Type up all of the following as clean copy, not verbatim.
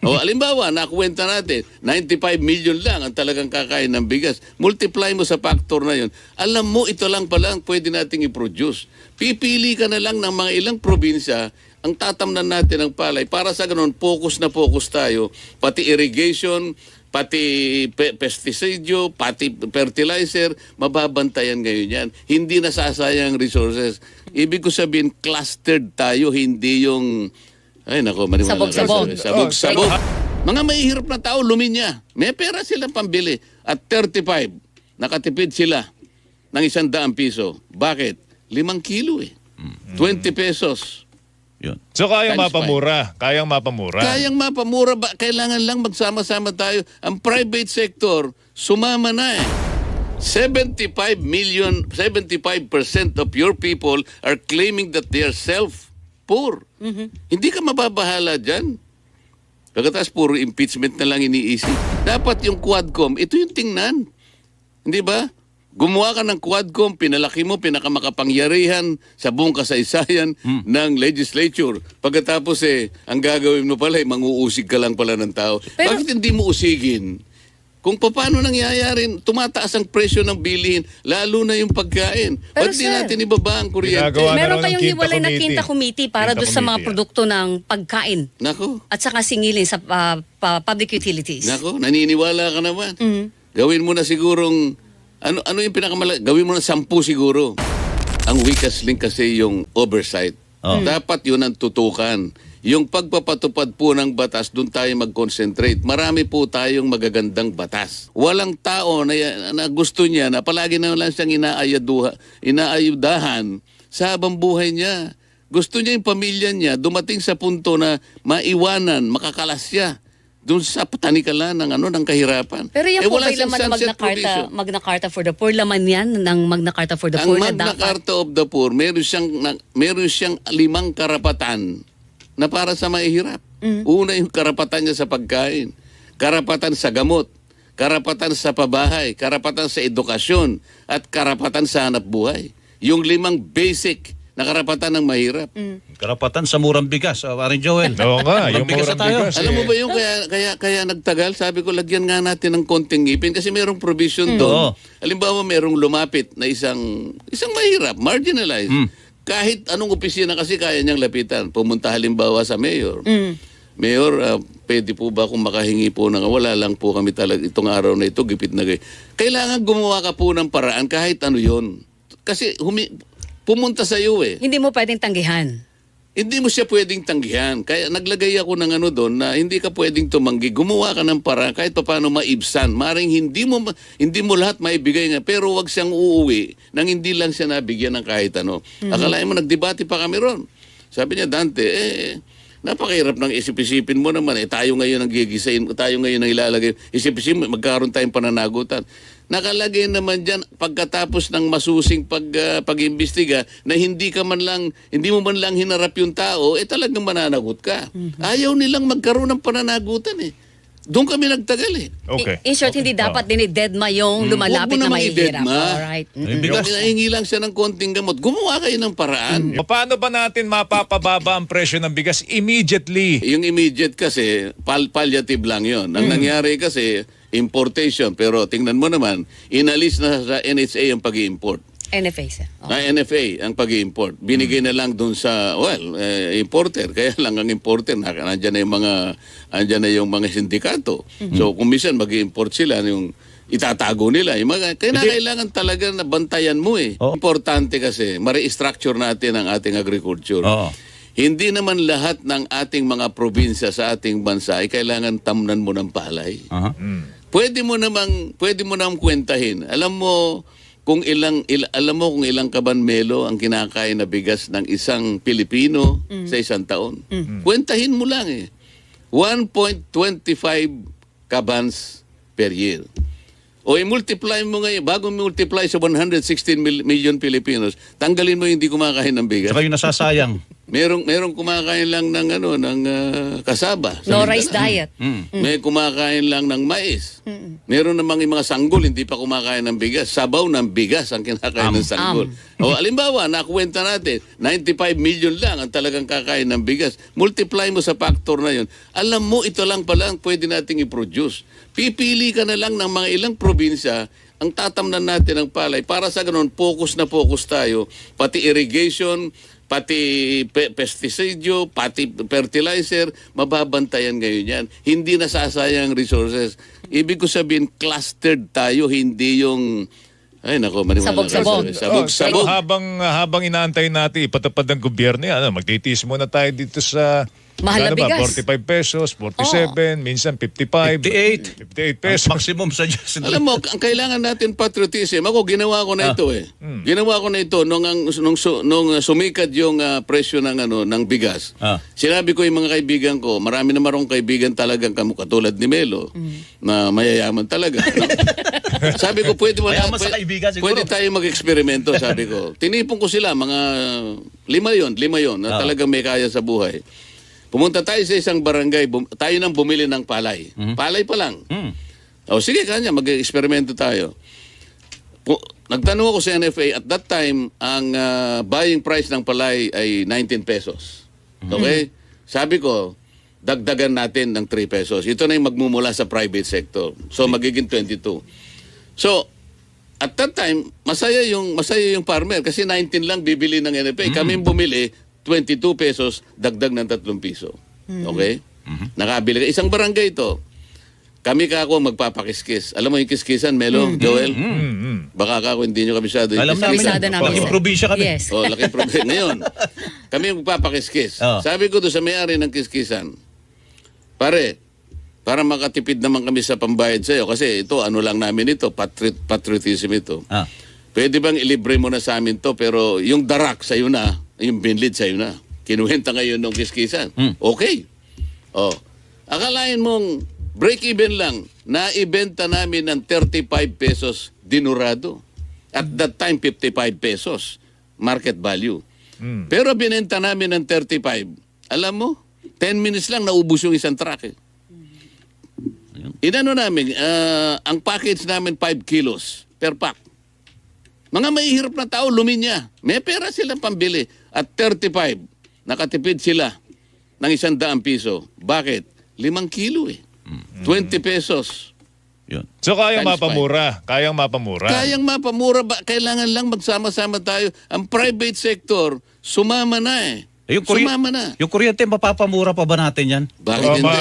O alimbawa, nakuwenta natin, 95 million lang ang talagang kakain ng bigas. Multiply mo sa factor na yun. Alam mo, ito lang pala ang pwede nating i-produce. Pipili ka na lang ng mga ilang probinsya ang tatamnan natin ng palay. Para sa ganun, focus na focus tayo. Pati irrigation, pati pesticide, pati fertilizer, mababantayan ngayon yan. Hindi nasasayang resources. Ibig ko sabihin, clustered tayo, hindi yung... Ay, nako, maniwala. Sabog-sabog. Sabog-sabog. Mga mahihirap na tao, luminya. May pera silang pambili. At 35, nakatipid sila ng 100 piso. Bakit? 5 kilo eh. 20 pesos. Yun. So kayang Times mapamura. Kayang mapamura. Kayang mapamura ba? Kailangan lang magsama-sama tayo. Ang private sector, sumama na eh. 75% of your people are claiming that they are self-poor. Hindi ka mababahala dyan. Pagkatapos puro impeachment na lang iniisip. Dapat yung Quadcom, ito yung tingnan. Hindi ba? Gumawa ka ng Quadcom, pinalaki mo, pinakamakapangyarihan sa buong kasaysayan ng legislature. Pagkatapos ang gagawin mo pala, manguusig ka lang pala ng tao. Pero, bakit hindi mo usigin? Kung paano nangyayari, tumataas ang presyo ng bilihin, lalo na yung pagkain. Pero, Ba't di sir, natin ibaba ang kuryente? ginagawa na meron raw ng kayong Quinta hiwalay na Committee. Quinta Committee para Quinta doon sa mga Committee, produkto ng pagkain Nako, at saka singilin sa public utilities. nako, naniniwala ka naman. Gawin mo na sigurong, ano yung pinakamalaki? Gawin mo na 10 siguro. Ang weakest link kasi yung oversight. Dapat yun ang tutukan. Yung pagpapatupad po ng batas, doon tayo mag-concentrate. Marami po tayong magagandang batas. Walang tao na gusto niya na palagi na lang siyang inaayudahan sa habang buhay niya. Gusto niya yung pamilya niya dumating sa punto na maiwanan, makakalas siya doon sa panikalan ng kahirapan. Pero yan po wala ba'y siyang laman ng sunset provision. Magna Carta for the Poor? Laman yan ng Magna Carta for the Ang Poor na Magna dapat. Carta of the Poor, meron siyang 5 karapatan na para sa mahihirap. Una yung karapatan niya sa pagkain, karapatan sa gamot, karapatan sa pabahay, karapatan sa edukasyon, at karapatan sa hanap buhay. Yung 5 basic na karapatan ng mahirap. Karapatan sa murang bigas, Paring Joel. Oo nga, Murang yung bigas murang na tayo. bigas. Alam mo ba yung kaya nagtagal? Sabi ko, lagyan nga natin ng konting ngipin kasi merong provision doon. Oo. Halimbawa, merong lumapit na isang mahirap, marginalized. Kahit anong opisina kasi kaya niyang lapitan. Pumunta halimbawa sa mayor. Mayor, pwede po ba kung makahingi po ng wala lang po kami talaga itong araw na ito, gipit na gay. Kailangan gumawa ka po ng paraan kahit ano yon. Kasi pumunta sa iyo eh. Hindi mo pwedeng tanggihan. Hindi mo siya pwedeng tanggihan. Kaya naglagay ako ng doon na hindi ka pwedeng tumanggi. Gumawa ka ng paraan kahit paano maibsan. Maring hindi mo lahat maibigay nga. Pero wag siyang uuwi nang hindi lang siya nabigyan ng kahit ano. Akalain mo nagdebate pa kami ron. Sabi niya, Dante, napakahirap ng isip-isipin mo naman. Tayo ngayon ang gigisain, tayo ngayon ang ilalagay. Isip-isipin mo, magkaroon tayong pananagutan. Nakalagay naman dyan pagkatapos ng masusing pag-imbestiga na hindi mo man lang hinarap yung tao, talagang mananagot ka. Ayaw nilang magkaroon ng pananagutan eh. Doon kami nagtagal eh. Okay. In short, hindi dapat dinidedma yung lumalapit na mahihirap. Alright. Yung hinahingi lang siya ng konting gamot. Gumawa kayo ng paraan. Paano ba natin mapapababa ang presyo ng bigas immediately? Yung immediate kasi, palliative lang yon. Ang nangyari kasi, importation. Pero tingnan mo naman, inalis na sa NHA ang pag-i-import. NFA, sir. Na NFA ang pag-i-import. Binigay na lang dun sa, importer. Kaya lang ang importer, nandyan na yung mga sindikato. So kung minsan mag-i-import sila, yung itatago nila. Kailangan talaga na bantayan mo eh. Oh. Importante kasi, ma-restructure natin ang ating agriculture. Oo. Hindi naman lahat ng ating mga probinsya sa ating bansa ay kailangan tamnan mo ng palay. Aha. Pwede mo namang kwentahin. Alam mo kung ilang kabanmelo ang kinakain na bigas ng isang Pilipino sa isang taon. Kwentahin mo lang eh. 1.25 kabans per year. O i-multiply mo ngayon, bago multiply sa 116 million Filipinos, tanggalin mo yung hindi kumakain ng bigas. Saka yung nasasayang. Merong kumakain lang ng kasaba. No Sa rice Mindanao. diet. May kumakain lang ng mais. Meron namang yung mga sanggol, hindi pa kumakain ng bigas. Sabaw ng bigas ang kinakain ng sanggol. O, alimbawa, nakuwenta natin, 95 million lang ang talagang kakain ng bigas. Multiply mo sa factor na yun. Alam mo, ito lang pala ang pwede nating i-produce. Pipili ka na lang ng mga ilang probinsya ang tatamnan natin ng palay. Para sa ganun, focus na focus tayo. Pati irrigation, pati pesticide, pati fertilizer, mababantayan ngayon yan. Hindi nasasayang resources. Ibig ko sabihin, clustered tayo, hindi yung... Ay, nako, maniwala ka. Sabog-sabog. Sabog-sabog. Habang inaantay natin ipatupad ng gobyerno yan, magtitiis muna tayo dito sa Mahal na ano ba, bigas. 45 pesos, 47, minsan 55, 58. 58 pesos. Ang maximum sa Diyos. Alam mo, ang kailangan natin patriotism. Ako, ginawa ko na ito eh. Ginawa ko na ito nung sumikat yung presyo ng bigas. Sinabi ko yung mga kaibigan ko, marami na marong kaibigan talagang katulad ni Melo, na mayayaman talaga. Sabi ko, pwede Mayaman sa kaibigan siguro. pwede tayo mag-eksperimento, sabi ko. Tinipon ko sila, mga lima yon na talagang may kaya sa buhay. Pumunta tayo sa isang barangay, tayo nang bumili ng palay. Palay pa lang. O sige, kanya, mag-eksperimento tayo. Nagtanong ako sa NFA, at that time, ang buying price ng palay ay 19 pesos. Okay? Sabi ko, dagdagan natin ng 3 pesos. Ito na yung magmumula sa private sector. So, magiging 22. So, at that time, masaya yung farmer kasi 19 lang bibili ng NFA. Kami bumili, 22 pesos, dagdag ng 3 piso. Okay? Nakabili ka. Isang barangay ito. Kami kako magpapakiskis. Alam mo yung kiskisan, Melo, Joel? Baka kako hindi nyo kabisado yung Alam namin. kiskisan. Kabisado namin. Laking probinsya kami. Yes. Oh, laking problema. Ngayon, kami magpapakiskis. Sabi ko doon sa may-ari ng kiskisan, pare, para makatipid naman kami sa pambayad sa'yo, kasi ito, ano lang namin ito, patriotism ito. Pwede bang ilibre mo na sa amin to, pero yung darak sa'yo na, yung binlid sa'yo na. Kinuwenta ngayon ng kiskisan. Okay. Oh. Akalain mong break-even lang, naibenta namin ng 35 pesos dinurado. At that time, 55 pesos market value. Pero binenta namin ng 35. Alam mo, 10 minutes lang naubos yung isang truck eh. Inano namin, ang package namin 5 kilos per pack. Mga mahihirap na tao, luminya. May pera silang pambili. At 35, nakatipid sila ng 100 piso. Bakit? 5 kilo eh. 20 pesos. Yun. So kayang Times mapamura. Kayang mapamura. Kayang mapamura ba? Kailangan lang magsama-sama tayo. Ang private sector, sumama na eh. Sumama na. Yung kuryente, mapapamura pa ba natin yan? Bakit hindi?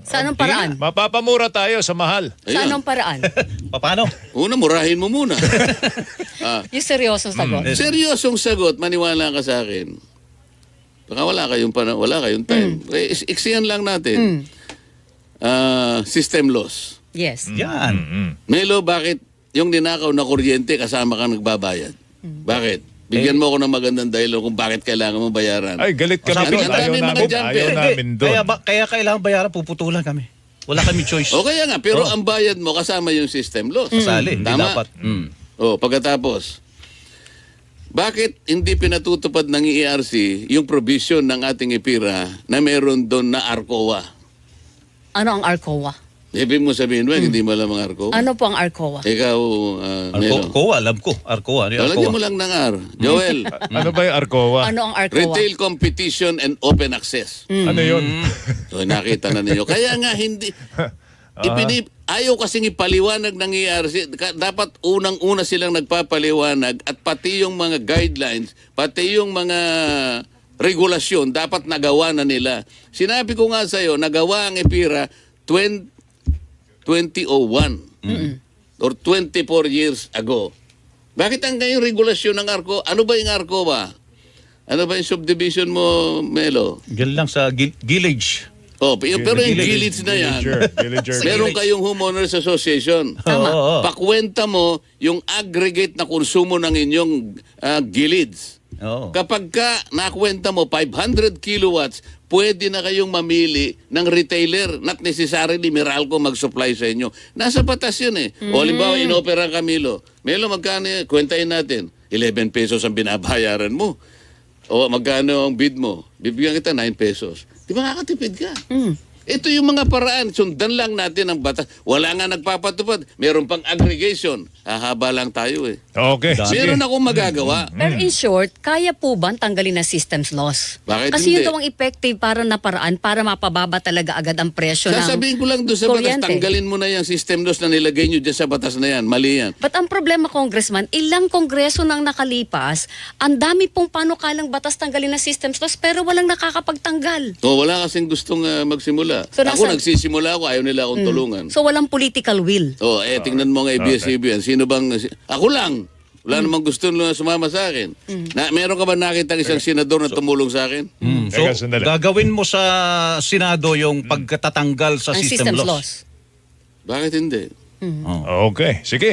Sa anong paraan? Mapapamura tayo sa mahal. Sa Ayun. anong paraan? Paano? Una, murahin mo muna. Yung seryosong sagot. Seryosong sagot, maniwala ka sa akin. Baka wala kayong time. Iksiyan lang natin. System loss. Yes. Yan. Melo, bakit yung ninakaw na kuryente kasama ka nagbabayad? Bakit? Bigyan mo ako ng magandang dahilan kung bakit kailangan mo bayaran. Ay, galit kami Sabi doon. nga, Ayaw dami mga namin, jumper. ayaw namin doon. Kaya kailangan bayaran, puputulan kami. Wala kami choice. O kaya nga, pero ang bayad mo kasama yung system loss. Kasali, hindi Tama? dapat. O, pagkatapos, bakit hindi pinatutupad ng ERC yung provision ng ating IPIRA na meron doon na ARCOA? Ano ang ARCOA? Ibig mo sabihin, hindi mo alam ang ARCOA? Ano po ang ARCOA? Ikaw, Melo. Arcoa, alam ko. Arcoa. Ano yung Lagyan Arcoa? mo lang ng R. Joel, Ano ba yung Arcoa? Ano ang ARCOA? Retail Competition and Open Access. Ano yun? So, nakita na ninyo. Kaya nga, hindi... ayaw kasing ipaliwanag ng ERC. Dapat unang-una silang nagpapaliwanag at pati yung mga guidelines, pati yung mga regulasyon, dapat nagawa na nila. Sinabi ko nga sa'yo, nagawa ang EPIRA 2001 or 24 years ago. Bakit ang ngayong regulasyon ng ARCO? Ano ba yung ARCO ba? Ano ba yung subdivision mo, Melo? Diyan lang sa village. Oh, pero yung gilits na yan, Villager. meron kayong homeowners association. Tama. Oo. Pakwenta mo yung aggregate na konsumo ng inyong gilids. Oo. Kapag ka nakwenta mo 500 kilowatts, pwede na kayong mamili ng retailer. Not necessarily Meralco mag-supply sa inyo. Nasa batas yun eh. O halimbawa, inopera ka Melo. Melo, magkano yan? Kwentahin natin. 11 pesos ang binabayaran mo. O magkano ang bid mo? Bibigyan kita 9 pesos. Di ba makakatipid ka? Ito yung mga paraan. Sundan lang natin ang batas. Wala nga nagpapatupad. Meron pang aggregation. Hahaba lang tayo eh. Okay, sige. Meron akong magagawa. Pero in short, kaya po ba tanggalin na systems loss? Bakit Kasi hindi? yun daw ang effective para na paraan para mapababa talaga agad ang presyo ng Sasabihin ko lang doon sa batas, kuryente. tanggalin mo na yung system loss na nilagay nyo dyan sa batas na yan. Mali yan. But ang problema, Congressman, ilang kongreso nang nakalipas, ang dami pong panukalang batas tanggalin na systems loss pero walang nakakapagtanggal. O, wala kasing gustong magsimula. So, Ako nasa- nagsisimula ako, ayaw nila akong tulungan. So walang political will. O, tingnan mo nga ABS-CBN. Sino bang... Ako lang. Wala namang gusto na sumama sa akin. Meron ka ba nakita isang senador na tumulong sa akin? So, Teka, sandali. gagawin mo sa Senado yung pagkatatanggal sa Ang system systems loss. loss. Bakit hindi? Oh. Okay, sige.